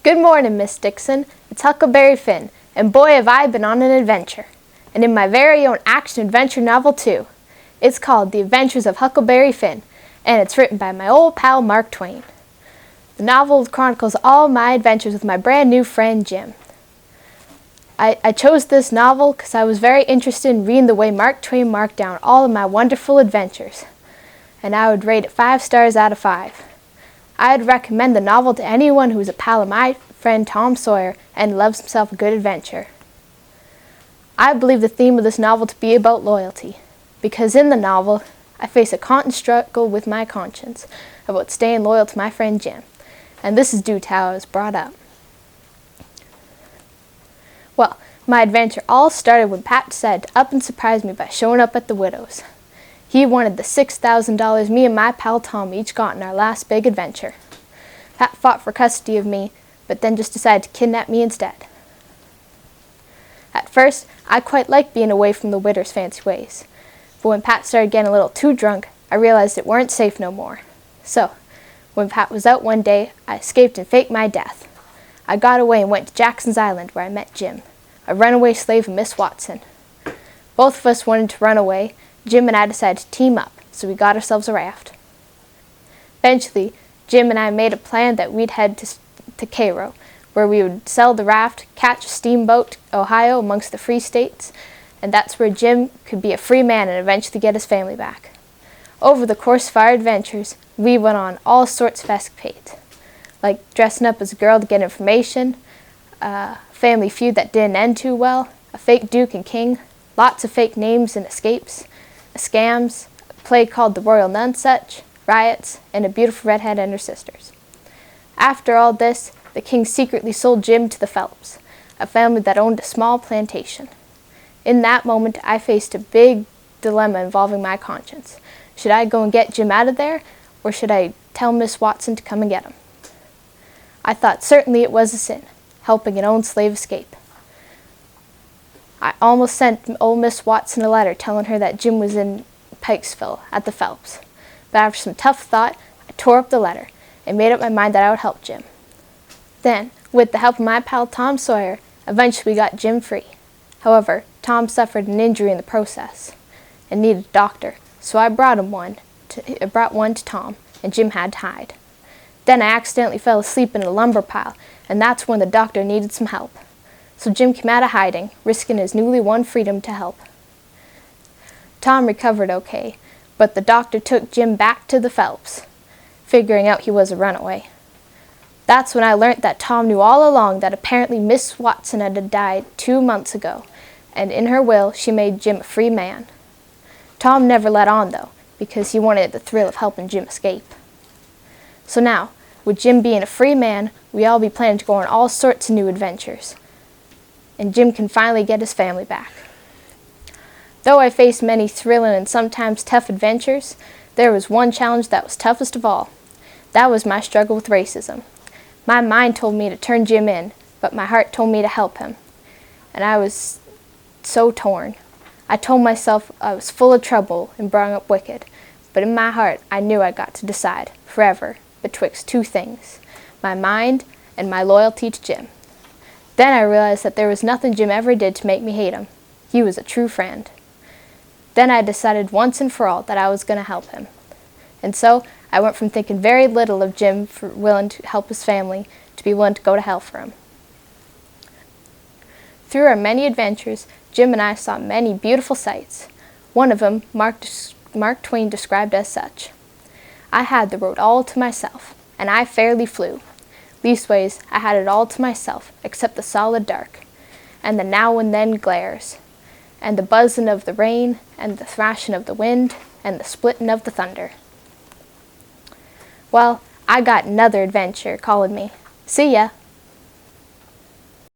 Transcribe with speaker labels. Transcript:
Speaker 1: Good morning, Miss Dixon. It's Huckleberry Finn, and boy have I been on an adventure. And in my very own action-adventure novel, too. It's called The Adventures of Huckleberry Finn, and it's written by my old pal Mark Twain. The novel chronicles all my adventures with my brand new friend Jim. I chose this novel because I was very interested in reading the way Mark Twain marked down all of my wonderful adventures. And I would rate it 5 stars out of 5. I'd recommend the novel to anyone who's a pal of my friend Tom Sawyer and loves himself a good adventure. I believe the theme of this novel to be about loyalty, because in the novel, I face a constant struggle with my conscience about staying loyal to my friend Jim, and this is due to how I was brought up. Well, my adventure all started when Pat decided to up and surprise me by showing up at the widow's. He wanted the $6,000 me and my pal Tom each got in our last big adventure. Pat fought for custody of me, but then just decided to kidnap me instead. At first, I quite liked being away from the widow's fancy ways, but when Pat started getting a little too drunk, I realized it weren't safe no more. So, when Pat was out one day, I escaped and faked my death. I got away and went to Jackson's Island where I met Jim, a runaway slave of Miss Watson. Both of us wanted to run away. Jim and I decided to team up, so we got ourselves a raft. Eventually, Jim and I made a plan that we'd head to Cairo, where we would sell the raft, catch a steamboat to Ohio amongst the free states, and that's where Jim could be a free man and eventually get his family back. Over the course of our adventures, we went on all sorts of escapades, like dressing up as a girl to get information, a family feud that didn't end too well, a fake duke and king, lots of fake names and escapes, scams, a play called The Royal Nonsuch, riots, and a beautiful redhead and her sisters. After all this, the king secretly sold Jim to the Phelps, a family that owned a small plantation. In that moment, I faced a big dilemma involving my conscience. Should I go and get Jim out of there, or should I tell Miss Watson to come and get him? I thought certainly it was a sin, helping an owned slave escape. I almost sent old Miss Watson a letter telling her that Jim was in Pikesville at the Phelps. But after some tough thought, I tore up the letter and made up my mind that I would help Jim. Then, with the help of my pal Tom Sawyer, eventually we got Jim free. However, Tom suffered an injury in the process and needed a doctor, so I brought one to Tom, and Jim had to hide. Then I accidentally fell asleep in a lumber pile, and that's when the doctor needed some help. So Jim came out of hiding, risking his newly won freedom to help. Tom recovered okay, but the doctor took Jim back to the Phelps, figuring out he was a runaway. That's when I learnt that Tom knew all along that apparently Miss Watson had died 2 months ago, and in her will she made Jim a free man. Tom never let on though, because he wanted the thrill of helping Jim escape. So now, with Jim being a free man, we all be planning to go on all sorts of new adventures, and Jim can finally get his family back. Though I faced many thrilling and sometimes tough adventures, there was one challenge that was toughest of all. That was my struggle with racism. My mind told me to turn Jim in, but my heart told me to help him. And I was so torn. I told myself I was full of trouble and brought up wicked, but in my heart I knew I got to decide, forever, betwixt 2 things, my mind and my loyalty to Jim. Then I realized that there was nothing Jim ever did to make me hate him. He was a true friend. Then I decided once and for all that I was going to help him. And so I went from thinking very little of Jim for willing to help his family to be willing to go to hell for him. Through our many adventures, Jim and I saw many beautiful sights. One of them, Mark Twain described as such. I had the road all to myself, and I fairly flew. Leastways, I had it all to myself, except the solid dark, and the now and then glares, and the buzzing of the rain, and the thrashing of the wind, and the splitting of the thunder. Well, I got another adventure calling me. See ya!